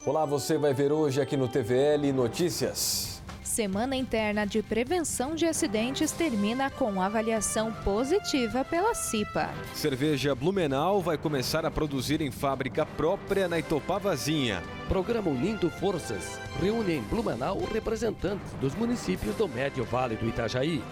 Olá, você vai ver hoje aqui no TVL Notícias. Semana Interna de Prevenção de Acidentes termina com avaliação positiva pela CIPA. Cerveja Blumenau vai começar a produzir em fábrica própria na Itopavazinha. Programa Unindo Forças reúne em Blumenau representantes dos municípios do Médio Vale do Itajaí.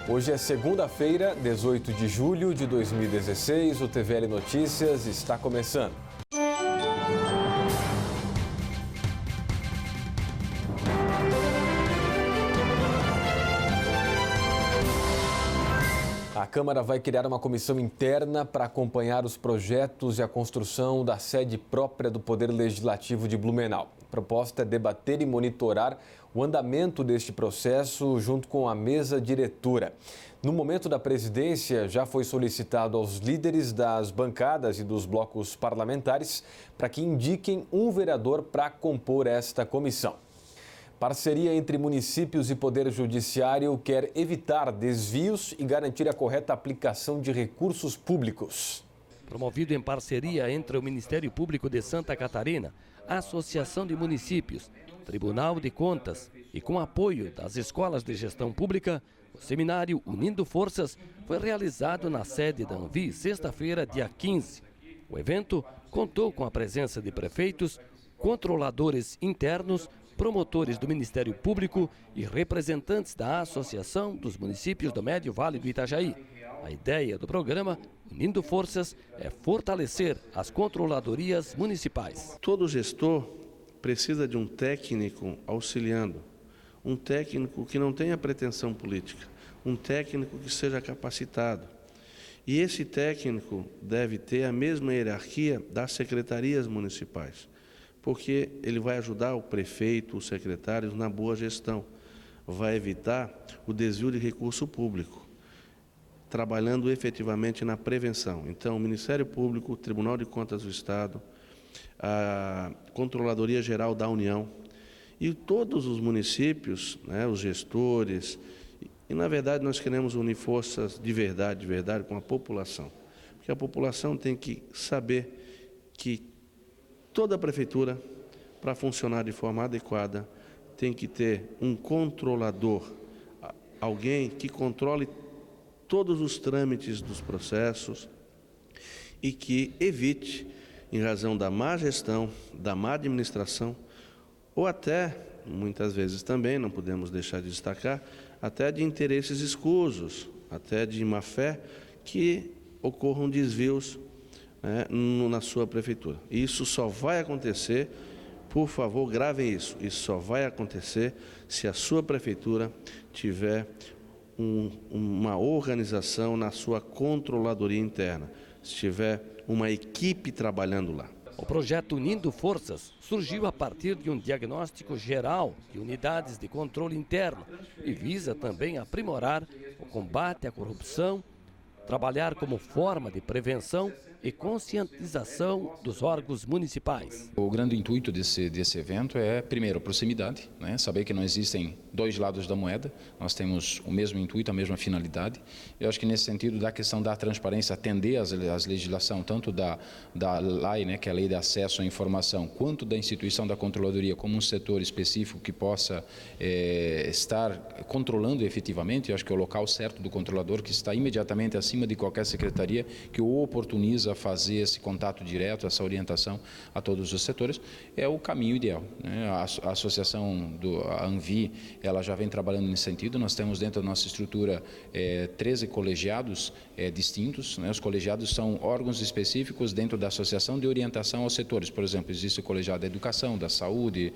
Hoje é segunda-feira, 18 de julho de 2016. O TVL Notícias está começando. A Câmara vai criar uma comissão interna para acompanhar os projetos e a construção da sede própria do Poder Legislativo de Blumenau. A proposta é debater e monitorar o andamento deste processo junto com a mesa diretora. No momento da presidência, já foi solicitado aos líderes das bancadas e dos blocos parlamentares para que indiquem um vereador para compor esta comissão. Parceria entre municípios e Poder Judiciário quer evitar desvios e garantir a correta aplicação de recursos públicos. Promovido em parceria entre o Ministério Público de Santa Catarina, a Associação de Municípios, Tribunal de Contas e com apoio das escolas de gestão pública, o seminário Unindo Forças foi realizado na sede da Anvi, sexta-feira, dia 15. O evento contou com a presença de prefeitos, controladores internos, promotores do Ministério Público e representantes da Associação dos Municípios do Médio Vale do Itajaí. A ideia do programa Unindo Forças é fortalecer as controladorias municipais. Todo gestor precisa de um técnico auxiliando, um técnico que não tenha pretensão política, um técnico que seja capacitado. E esse técnico deve ter a mesma hierarquia das secretarias municipais, porque ele vai ajudar o prefeito, os secretários na boa gestão, vai evitar o desvio de recurso público, trabalhando efetivamente na prevenção. Então, o Ministério Público, o Tribunal de Contas do Estado, a Controladoria Geral da União e todos os municípios, os gestores, e na verdade nós queremos unir forças de verdade com a população, porque a população tem que saber que toda a prefeitura, para funcionar de forma adequada, tem que ter um controlador, alguém que controle todos os trâmites dos processos e que evite, em razão da má gestão, da má administração, ou até, muitas vezes também, não podemos deixar de destacar, até de interesses escusos, até de má-fé, que ocorram desvios na sua prefeitura. Isso só vai acontecer, por favor, gravem isso só vai acontecer se a sua prefeitura tiver uma organização na sua controladoria interna, se tiver uma equipe trabalhando lá. O projeto Unindo Forças surgiu a partir de um diagnóstico geral de unidades de controle interno e visa também aprimorar o combate à corrupção, trabalhar como forma de prevenção e conscientização dos órgãos municipais. O grande intuito desse evento é, primeiro, a proximidade, saber que não existem dois lados da moeda, nós temos o mesmo intuito, a mesma finalidade. Eu acho que nesse sentido da questão da transparência, atender às legislação, tanto da LAI, que é a Lei de Acesso à Informação, quanto da instituição da Controladoria como um setor específico que possa estar controlando efetivamente. Eu acho que é o local certo do controlador, que está imediatamente acima de qualquer secretaria, que o oportuniza a fazer esse contato direto, essa orientação a todos os setores, é o caminho ideal. A associação a Anvi, ela já vem trabalhando nesse sentido. Nós temos dentro da nossa estrutura 13 colegiados distintos. Os colegiados são órgãos específicos dentro da associação de orientação aos setores. Por exemplo, existe o colegiado da educação, da saúde,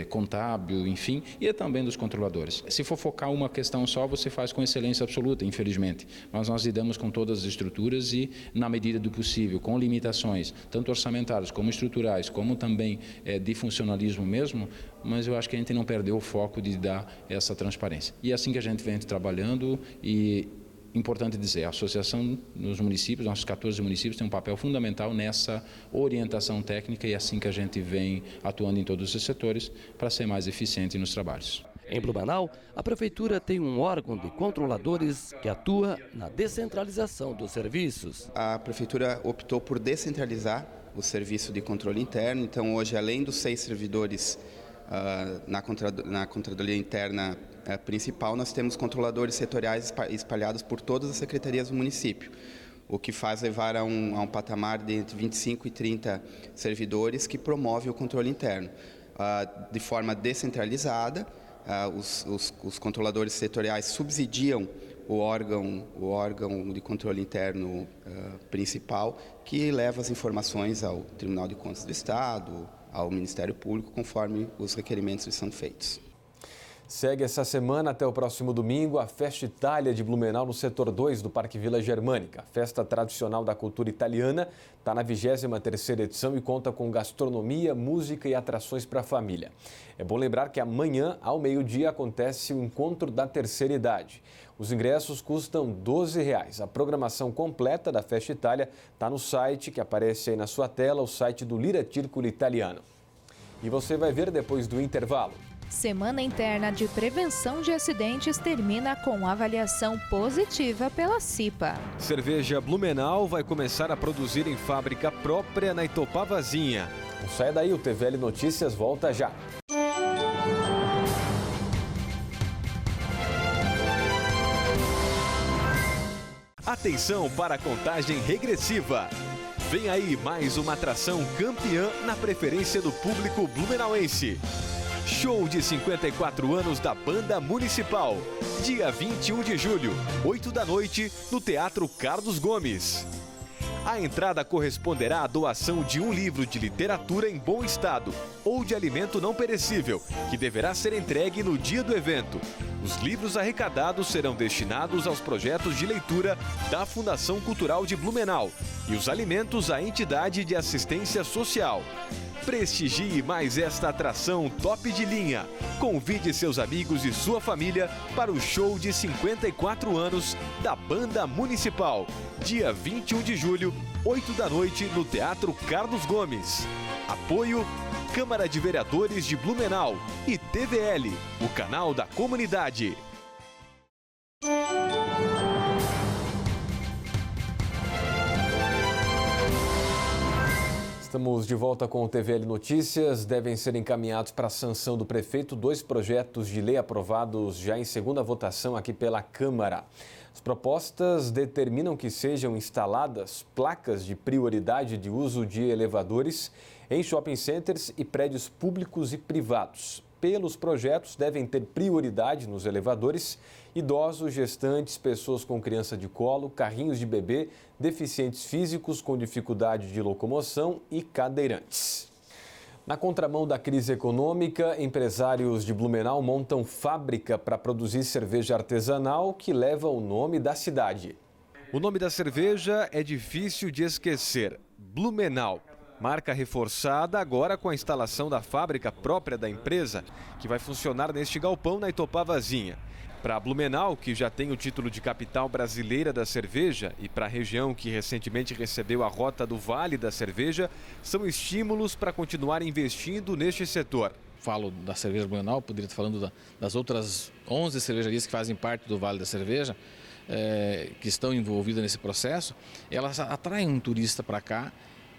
contábil, enfim, e também dos controladores. Se for focar uma questão só, você faz com excelência absoluta, infelizmente. Mas nós lidamos com todas as estruturas e, na medida do possível, com limitações, tanto orçamentárias como estruturais, como também de funcionalismo mesmo, mas eu acho que a gente não perdeu o foco de dar essa transparência. E é assim que a gente vem trabalhando. E importante dizer, a associação nos municípios, nossos 14 municípios, tem um papel fundamental nessa orientação técnica, e é assim que a gente vem atuando em todos os setores para ser mais eficiente nos trabalhos. Em Blumenau, a Prefeitura tem um órgão de controladores que atua na descentralização dos serviços. A Prefeitura optou por descentralizar o serviço de controle interno. Então, hoje, além dos 6 servidores na Controladoria Interna principal, nós temos controladores setoriais espalhados por todas as secretarias do município, o que faz levar a um patamar de entre 25 e 30 servidores que promove o controle interno. De forma descentralizada, os controladores setoriais subsidiam o órgão de controle interno principal, que leva as informações ao Tribunal de Contas do Estado, ao Ministério Público, conforme os requerimentos lhes são feitos. Segue essa semana até o próximo domingo a Festa Itália de Blumenau no setor 2 do Parque Vila Germânica. A festa tradicional da cultura italiana está na 23ª edição e conta com gastronomia, música e atrações para a família. É bom lembrar que amanhã, ao meio-dia, acontece o Encontro da Terceira Idade. Os ingressos custam R$ 12. A programação completa da Festa Itália está no site que aparece aí na sua tela, o site do Lira Circolo Italiano. E você vai ver depois do intervalo. Semana Interna de Prevenção de Acidentes termina com avaliação positiva pela CIPA. Cerveja Blumenau vai começar a produzir em fábrica própria na Itopavazinha. Não saia daí, o TVL Notícias volta já. Atenção para a contagem regressiva. Vem aí mais uma atração campeã na preferência do público blumenauense. Show de 54 anos da Banda Municipal. Dia 21 de julho, 8 da noite, no Teatro Carlos Gomes. A entrada corresponderá à doação de um livro de literatura em bom estado ou de alimento não perecível, que deverá ser entregue no dia do evento. Os livros arrecadados serão destinados aos projetos de leitura da Fundação Cultural de Blumenau e os alimentos à entidade de assistência social. Prestigie mais esta atração top de linha. Convide seus amigos e sua família para o show de 54 anos da Banda Municipal. Dia 21 de julho, 8 da noite, no Teatro Carlos Gomes. Apoio Câmara de Vereadores de Blumenau e TVL, o canal da comunidade. Estamos de volta com o TVL Notícias. Devem ser encaminhados para a sanção do prefeito 2 projetos de lei aprovados já em segunda votação aqui pela Câmara. As propostas determinam que sejam instaladas placas de prioridade de uso de elevadores em shopping centers e prédios públicos e privados. Pelos projetos, devem ter prioridade nos elevadores idosos, gestantes, pessoas com criança de colo, carrinhos de bebê, deficientes físicos com dificuldade de locomoção e cadeirantes. Na contramão da crise econômica, empresários de Blumenau montam fábrica para produzir cerveja artesanal que leva o nome da cidade. O nome da cerveja é difícil de esquecer: Blumenau. Marca reforçada agora com a instalação da fábrica própria da empresa, que vai funcionar neste galpão na Itopavazinha. Para Blumenau, que já tem o título de capital brasileira da cerveja, e para a região que recentemente recebeu a Rota do Vale da Cerveja, são estímulos para continuar investindo neste setor. Falo da cerveja Blumenau, poderia estar falando das outras 11 cervejarias que fazem parte do Vale da Cerveja, que estão envolvidas nesse processo. Elas atraem um turista para cá,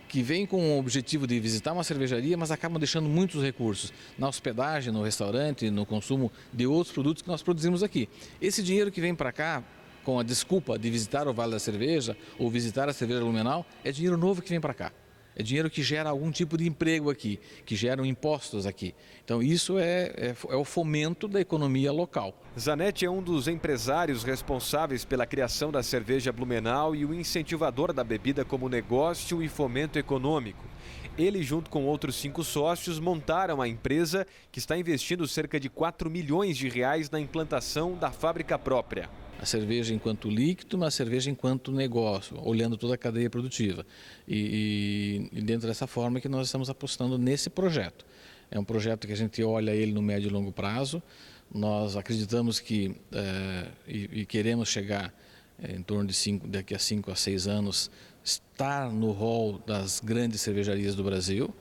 que vem com o objetivo de visitar uma cervejaria, mas acabam deixando muitos recursos na hospedagem, no restaurante, no consumo de outros produtos que nós produzimos aqui. Esse dinheiro que vem para cá, com a desculpa de visitar o Vale da Cerveja ou visitar a cerveja Blumenau, é dinheiro novo que vem para cá. É dinheiro que gera algum tipo de emprego aqui, que geram impostos aqui. Então isso é o fomento da economia local. Zanetti é um dos empresários responsáveis pela criação da cerveja Blumenau e o incentivador da bebida como negócio e fomento econômico. Ele, junto com outros 5 sócios, montaram a empresa que está investindo cerca de 4 milhões de reais na implantação da fábrica própria. A cerveja enquanto líquido, mas a cerveja enquanto negócio, olhando toda a cadeia produtiva. E dentro dessa forma que nós estamos apostando nesse projeto. É um projeto que a gente olha ele no médio e longo prazo. Nós acreditamos que e queremos chegar em torno de daqui a 5 a 6 anos, estar no hall das grandes cervejarias do Brasil.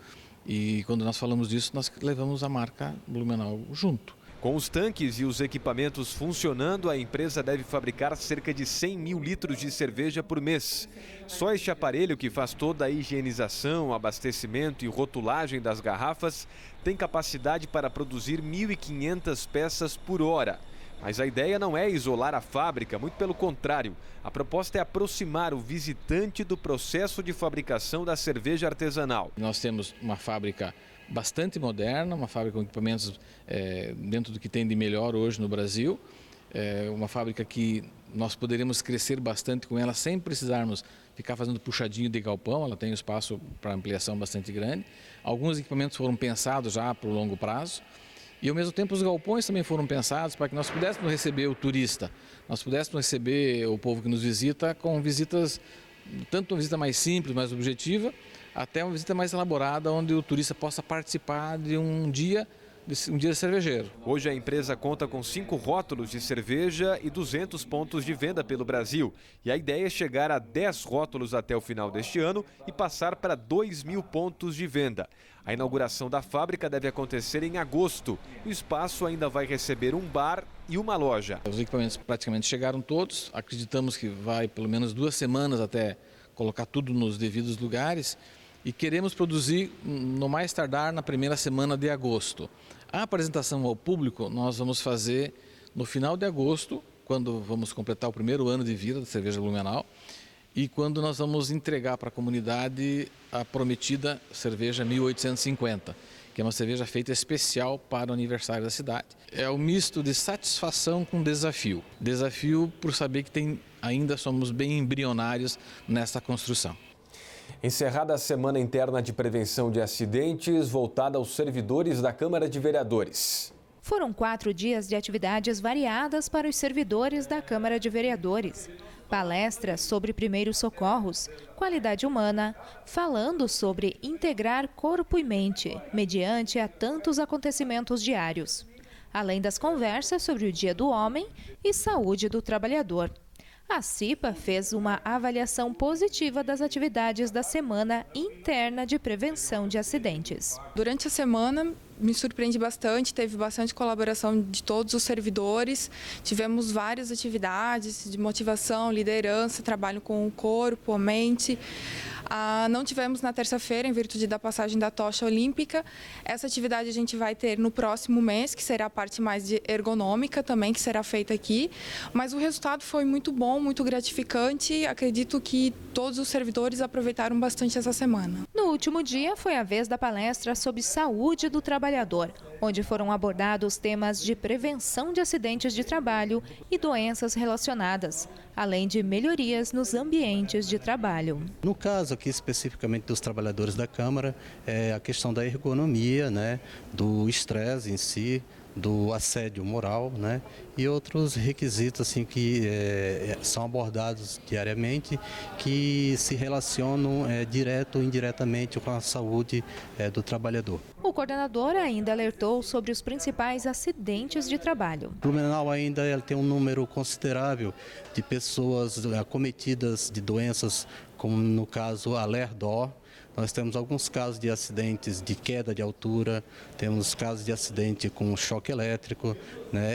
E quando nós falamos disso, nós levamos a marca Blumenau junto. Com os tanques e os equipamentos funcionando, a empresa deve fabricar cerca de 100 mil litros de cerveja por mês. Só este aparelho, que faz toda a higienização, abastecimento e rotulagem das garrafas, tem capacidade para produzir 1.500 peças por hora. Mas a ideia não é isolar a fábrica, muito pelo contrário. A proposta é aproximar o visitante do processo de fabricação da cerveja artesanal. Nós temos uma fábrica bastante moderna, uma fábrica com equipamentos dentro do que tem de melhor hoje no Brasil. Uma fábrica que nós poderemos crescer bastante com ela sem precisarmos ficar fazendo puxadinho de galpão. Ela tem um espaço para ampliação bastante grande. Alguns equipamentos foram pensados já para o longo prazo. E, ao mesmo tempo, os galpões também foram pensados para que nós pudéssemos receber o turista, nós pudéssemos receber o povo que nos visita com visitas, tanto uma visita mais simples, mais objetiva, até uma visita mais elaborada, onde o turista possa participar de um dia cervejeiro. Hoje a empresa conta com 5 rótulos de cerveja e 200 pontos de venda pelo Brasil. E a ideia é chegar a 10 rótulos até o final deste ano e passar para 2.000 pontos de venda. A inauguração da fábrica deve acontecer em agosto. O espaço ainda vai receber um bar e uma loja. Os equipamentos praticamente chegaram todos. Acreditamos que vai pelo menos 2 semanas até colocar tudo nos devidos lugares. E queremos produzir no mais tardar na primeira semana de agosto. A apresentação ao público nós vamos fazer no final de agosto, quando vamos completar o primeiro ano de vida da cerveja Blumenau e quando nós vamos entregar para a comunidade a prometida cerveja 1850, que é uma cerveja feita especial para o aniversário da cidade. É um misto de satisfação com desafio. Desafio por saber que ainda somos bem embrionários nessa construção. Encerrada a semana interna de prevenção de acidentes, voltada aos servidores da Câmara de Vereadores. Foram 4 dias de atividades variadas para os servidores da Câmara de Vereadores. Palestras sobre primeiros socorros, qualidade humana, falando sobre integrar corpo e mente, mediante a tantos acontecimentos diários. Além das conversas sobre o Dia do Homem e saúde do trabalhador. A CIPA fez uma avaliação positiva das atividades da Semana Interna de Prevenção de Acidentes. Durante a semana, me surpreende bastante, teve bastante colaboração de todos os servidores, tivemos várias atividades de motivação, liderança, trabalho com o corpo, a mente. Não tivemos na terça-feira, em virtude da passagem da tocha olímpica. Essa atividade a gente vai ter no próximo mês, que será a parte mais de ergonômica também, que será feita aqui. Mas o resultado foi muito bom, muito gratificante. Acredito que todos os servidores aproveitaram bastante essa semana. No último dia foi a vez da palestra sobre saúde do trabalhador, onde foram abordados temas de prevenção de acidentes de trabalho e doenças relacionadas, além de melhorias nos ambientes de trabalho. No caso aqui especificamente dos trabalhadores da Câmara, é a questão da ergonomia, do estresse em si, do assédio moral, e outros requisitos assim, que são abordados diariamente, que se relacionam direto ou indiretamente com a saúde do trabalhador. O coordenador ainda alertou sobre os principais acidentes de trabalho. Blumenau ainda tem um número considerável de pessoas acometidas de doenças, como no caso a LER-DOR. Nós temos alguns casos de acidentes de queda de altura, temos casos de acidente com choque elétrico,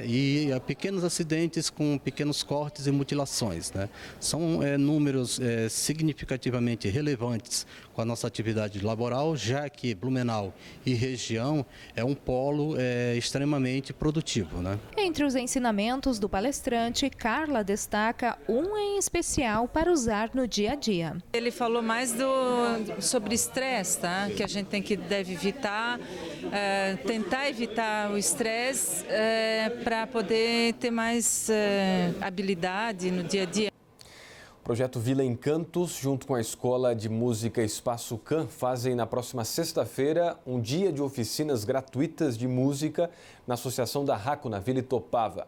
e pequenos acidentes com pequenos cortes e mutilações. São números significativamente relevantes com a nossa atividade laboral, já que Blumenau e região é um polo extremamente produtivo. Entre os ensinamentos do palestrante, Carla destaca um em especial para usar no dia a dia. Ele falou mais sobre estresse, que a gente deve evitar, tentar evitar o estresse para poder ter mais habilidade no dia a dia. O projeto Vila Encantos, junto com a Escola de Música Espaço Can, fazem na próxima sexta-feira um dia de oficinas gratuitas de música na Associação da Raco, na Vila Itopava.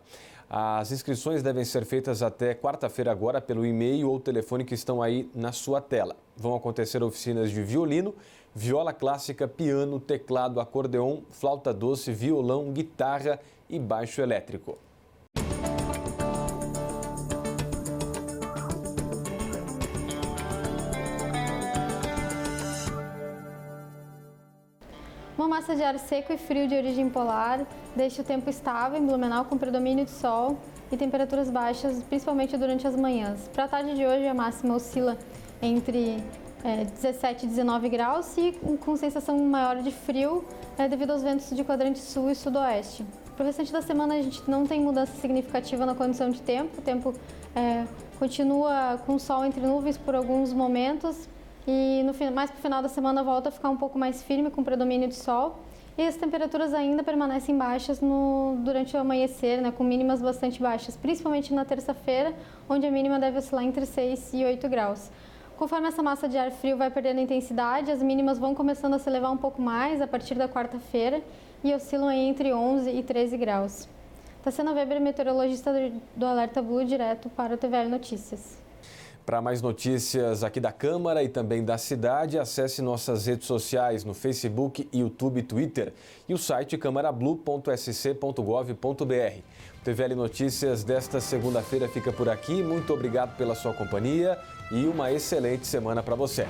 As inscrições devem ser feitas até quarta-feira agora pelo e-mail ou telefone que estão aí na sua tela. Vão acontecer oficinas de violino, viola clássica, piano, teclado, acordeon, flauta doce, violão, guitarra e baixo elétrico. Uma massa de ar seco e frio de origem polar deixa o tempo estável em Blumenau com predomínio de sol e temperaturas baixas, principalmente durante as manhãs. Para a tarde de hoje, a máxima oscila entre 17 e 19 graus e com sensação maior de frio devido aos ventos de quadrante sul e sudoeste. Para o restante da semana, a gente não tem mudança significativa na condição de tempo. O tempo continua com sol entre nuvens por alguns momentos e mais para o final da semana volta a ficar um pouco mais firme com predomínio de sol. E as temperaturas ainda permanecem baixas durante o amanhecer, com mínimas bastante baixas, principalmente na terça-feira, onde a mínima deve oscilar entre 6 e 8 graus. Conforme essa massa de ar frio vai perdendo intensidade, as mínimas vão começando a se elevar um pouco mais a partir da quarta-feira e oscilam entre 11 e 13 graus. Tassiana Weber, meteorologista do Alerta Blue, direto para o TVL Notícias. Para mais notícias aqui da Câmara e também da cidade, acesse nossas redes sociais no Facebook, YouTube e Twitter e o site camarablu.sc.gov.br. O TVL Notícias desta segunda-feira fica por aqui. Muito obrigado pela sua companhia e uma excelente semana para você.